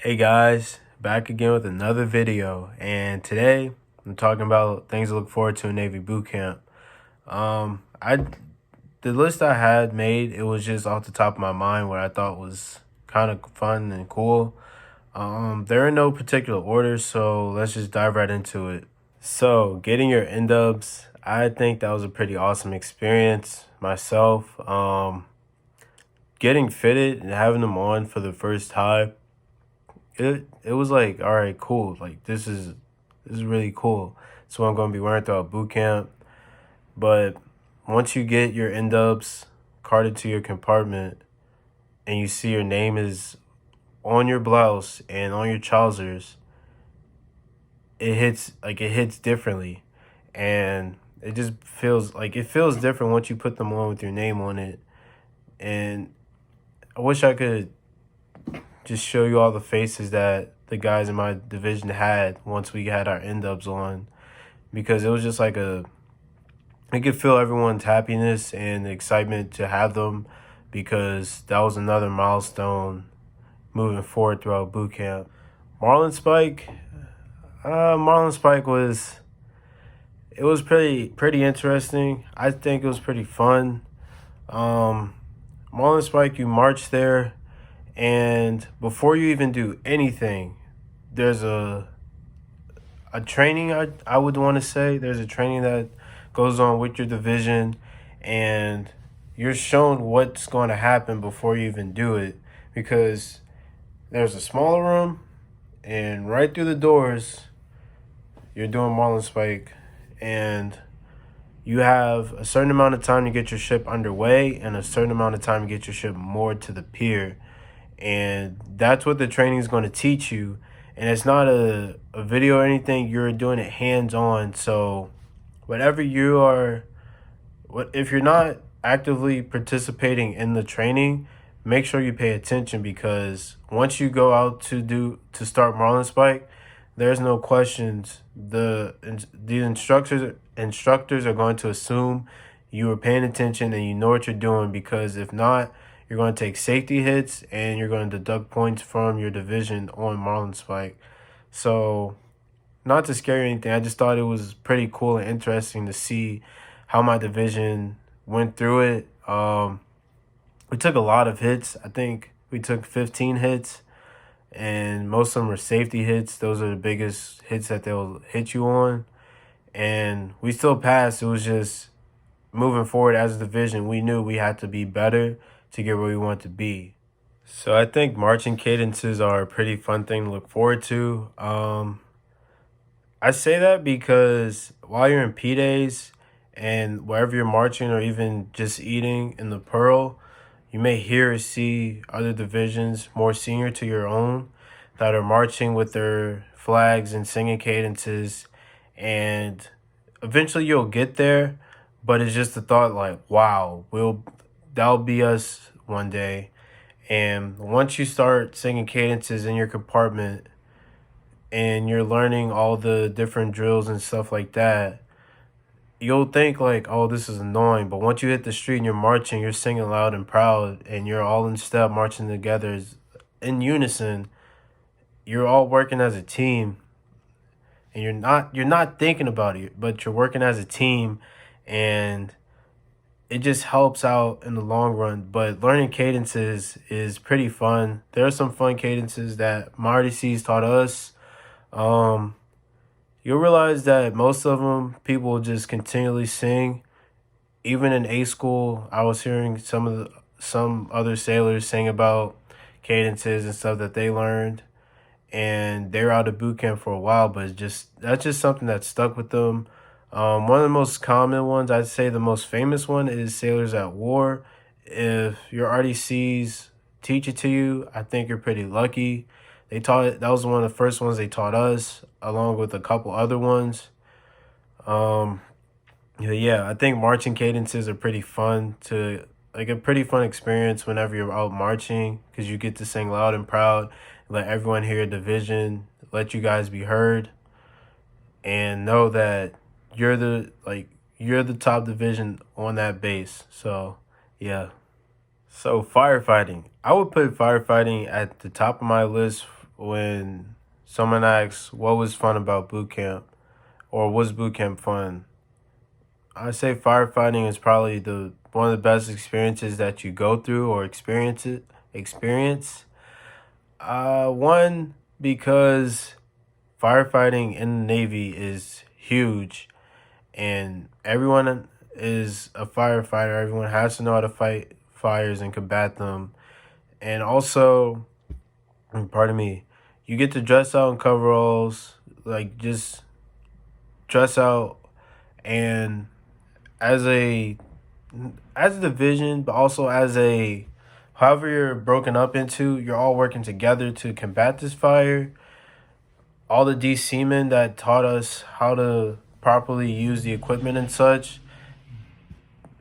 Hey guys, back again with another video, and today I'm talking about things to look forward to in Navy Bootcamp. I the list I had made, it was just off the top of my mind what I thought was kind of fun and cool. They're in no particular order, so let's just dive right into it. So, getting your N-dubs, I think that was a pretty awesome experience myself. Getting fitted and having them on for the first time, it was like, all right, cool. Like this is really cool. It's what I'm gonna be wearing throughout boot camp. But once you get your N-dubs carted to your compartment and you see your name is on your blouse and on your trousers, it hits differently. And it feels different once you put them on with your name on it. And I wish I could just show you all the faces that the guys in my division had once we had our N-dubs on, because it was just like I could feel everyone's happiness and excitement to have them, because that was another milestone moving forward throughout boot camp. Marlinspike, Marlinspike was pretty interesting. I think it was pretty fun. Marlinspike, you march there, and before you even do anything, there's a training, I would want to say. There's a training that goes on with your division, and you're shown what's going to happen before you even do it, because there's a smaller room, and right through the doors, you're doing Marlinspike, and you have a certain amount of time to get your ship underway and a certain amount of time to get your ship moored to the pier. And that's what the training is going to teach you. And it's not a video or anything. You're doing it hands-on. So whatever you are, if you're not actively participating in the training, make sure you pay attention, because once you go out to start Marlinspike, there's no questions. The instructors are going to assume you are paying attention and you know what you're doing, because if not, you're going to take safety hits and you're going to deduct points from your division on Marlinspike. So, not to scare you or anything, I just thought it was pretty cool and interesting to see how my division went through it. We took a lot of hits. I think we took 15 hits, and most of them were safety hits. Those are the biggest hits that they'll hit you on. And we still passed. It was just moving forward as a division, we knew we had to be better to get where we want to be. So I think marching cadences are a pretty fun thing to look forward to. I say that because while you're in P-Days and wherever you're marching or even just eating in the Pearl, you may hear or see other divisions more senior to your own that are marching with their flags and singing cadences, and eventually you'll get there, but it's just the thought like, wow, that'll be us one day. And once you start singing cadences in your compartment and you're learning all the different drills and stuff like that, you'll think like, oh, this is annoying. But once you hit the street and you're marching, you're singing loud and proud, and you're all in step marching together in unison. You're all working as a team, and you're not thinking about it, but you're working as a team, and it just helps out in the long run. But learning cadences is pretty fun. There are some fun cadences that my RDCs taught us. You'll realize that most of them people just continually sing. Even in A school, I was hearing some other sailors sing about cadences and stuff that they learned, and they were out of boot camp for a while. But that's just something that stuck with them. One of the most common ones, I'd say the most famous one, is Sailors at War. If your RDCs teach it to you, I think you're pretty lucky. That was one of the first ones they taught us, along with a couple other ones. Yeah, I think marching cadences are pretty fun a pretty fun experience whenever you're out marching, because you get to sing loud and proud, let everyone hear your division, let you guys be heard, and know that you're the top division on that base. So, yeah. So firefighting, I would put firefighting at the top of my list when someone asks what was fun about boot camp or was boot camp fun, I say firefighting is probably the one of the best experiences that you go through or experience. One, because firefighting in the Navy is huge, and everyone is a firefighter. Everyone has to know how to fight fires and combat them. And also, pardon me, you get to dress out in coveralls, like just dress out, and as a as a division, but also as a however you're broken up into, you're all working together to combat this fire. All the D seamen that taught us how to properly use the equipment and such,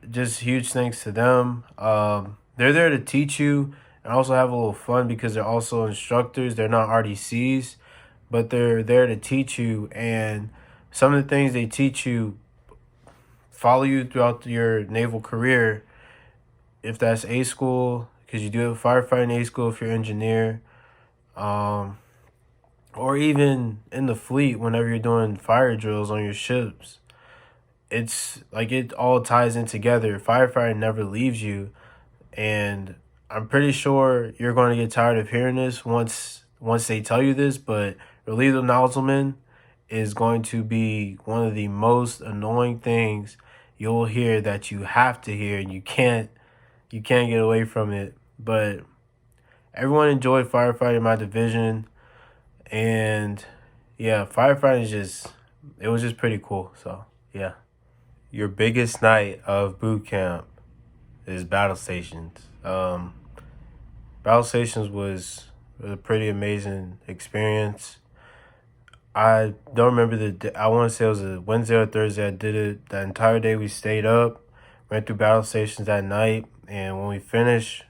just huge thanks to them. They're there to teach you and also have a little fun because they're also instructors. They're not RDCs, but they're there to teach you. And some of the things they teach you follow you throughout your naval career. If that's A school, because you do have firefighting A school if you're an engineer, or even in the fleet whenever you're doing fire drills on your ships. It's like it all ties in together. Firefighting never leaves you, and I'm pretty sure you're going to get tired of hearing this once they tell you this, but relief nozzleman is going to be one of the most annoying things you'll hear that you have to hear. You can't get away from it. But everyone enjoyed firefighting in my division, and yeah, firefighting it was just pretty cool. So yeah. Your biggest night of boot camp is Battlestations. Battlestations was a pretty amazing experience. I don't remember the day. I want to say it was a Wednesday or Thursday. I did it that entire day. We stayed up, went through Battlestations that night, and when we finished,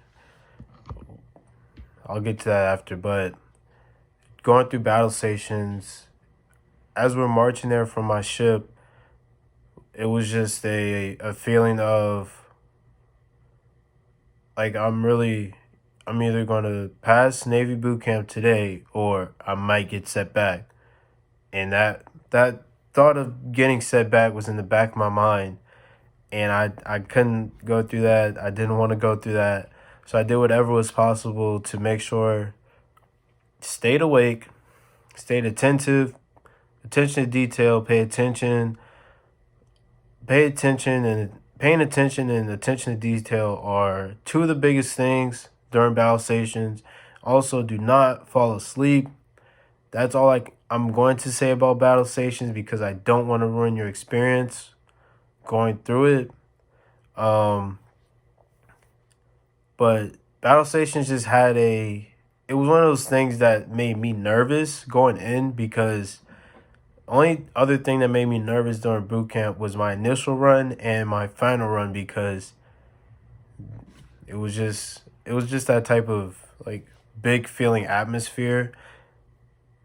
I'll get to that after. But going through Battlestations, as we're marching there from my ship, it was just a feeling of like I'm either going to pass Navy Bootcamp today or I might get set back. And that thought of getting set back was in the back of my mind, and I couldn't go through that. I didn't want to go through that. So I did whatever was possible to make sure stayed awake, stayed attentive, attention to detail, paying attention and paying attention and attention to detail are two of the biggest things during battle stations. Also, do not fall asleep. That's all I'm going to say about battle stations because I don't want to ruin your experience going through it. But battle stations just it was one of those things that made me nervous going in because only other thing that made me nervous during boot camp was my initial run and my final run because it was just that type of like big feeling atmosphere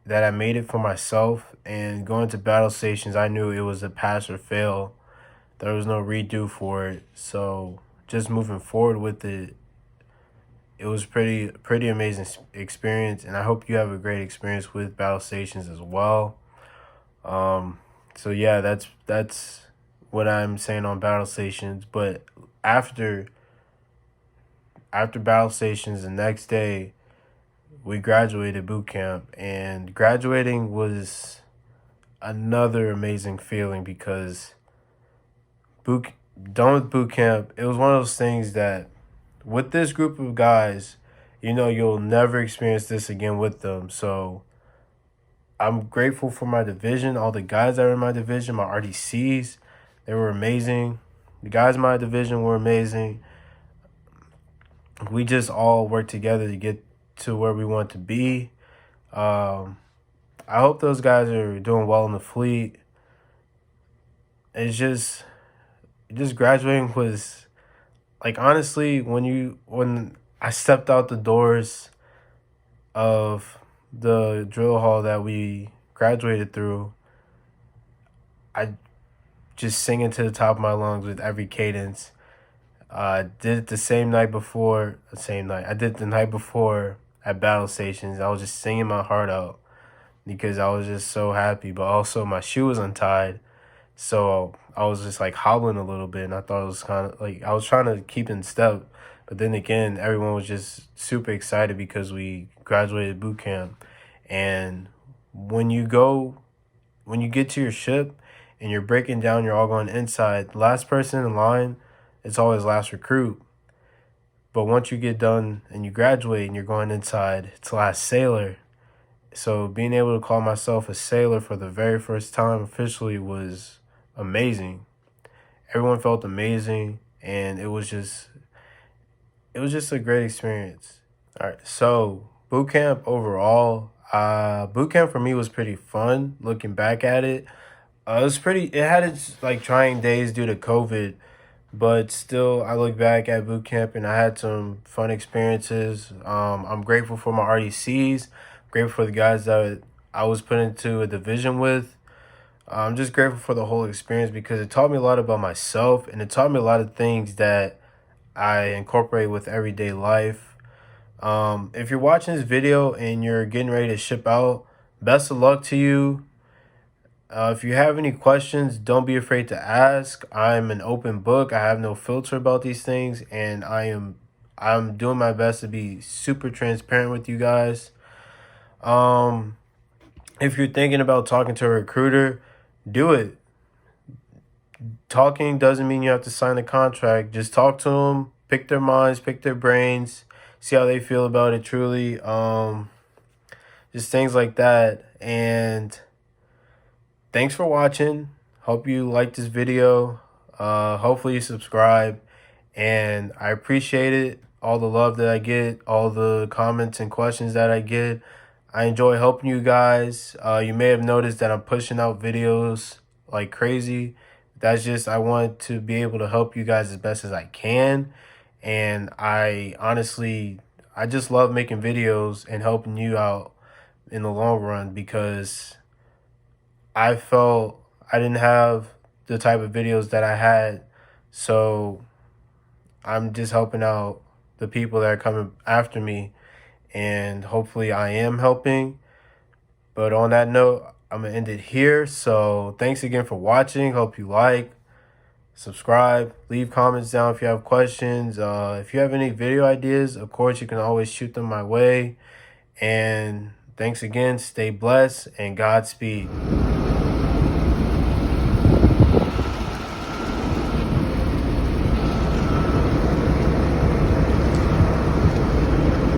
that I made it for myself. And going to battle stations, I knew it was a pass or fail. There was no redo for it. So just moving forward with it, it was pretty amazing experience. And I hope you have a great experience with battle stations as well. So yeah, that's what I'm saying on battle stations. But after battle stations, the next day we graduated boot camp, and graduating was another amazing feeling because done with boot camp. It was one of those things that with this group of guys, you'll never experience this again with them. So I'm grateful for my division, all the guys that were in my division, my RDCs. They were amazing. The guys in my division were amazing. We just all worked together to get to where we want to be. I hope those guys are doing well in the fleet. It's just graduating was like, honestly, when I stepped out the doors of the drill hall that we graduated through, I just singing to the top of my lungs with every cadence. I did it the night before. I did it the night before at Battlestations. I was just singing my heart out because I was just so happy. But also my shoe was untied, so I was just like hobbling a little bit, and I thought it was kind of like I was trying to keep in step. But then again, everyone was just super excited because we graduated boot camp. And when you go, when you get to your ship and you're breaking down, you're all going inside. Last person in line, it's always last recruit. But once you get done and you graduate and you're going inside, it's last sailor. So being able to call myself a sailor for the very first time officially was amazing. Everyone felt amazing, and it was just a great experience. All right, so boot camp overall, boot camp for me was pretty fun. Looking back at it, it was pretty. It had its like trying days due to COVID, but still, I look back at boot camp and I had some fun experiences. I'm grateful for my RDCs, grateful for the guys that I was put into a division with. I'm just grateful for the whole experience because it taught me a lot about myself, and it taught me a lot of things that I incorporate with everyday life. If you're watching this video and you're getting ready to ship out, best of luck to you. If you have any questions, don't be afraid to ask. I'm an open book. I have no filter about these things, and I'm doing my best to be super transparent with you guys. If you're thinking about talking to a recruiter, do it. Talking doesn't mean you have to sign a contract. Just talk to them, pick their minds, pick their brains, see how they feel about it truly. Just things like that. And thanks for watching. Hope you liked this video. Hopefully you subscribe. And I appreciate it. All the love that I get, all the comments and questions that I get. I enjoy helping you guys. You may have noticed that I'm pushing out videos like crazy. That's just, I want to be able to help you guys as best as I can. And I just love making videos and helping you out in the long run because I felt I didn't have the type of videos that I had. So I'm just helping out the people that are coming after me. And hopefully I am helping. But on that note, I'm going to end it here. So thanks again for watching. Hope you like, subscribe, leave comments down if you have questions. If you have any video ideas, of course, you can always shoot them my way. And thanks again. Stay blessed and Godspeed.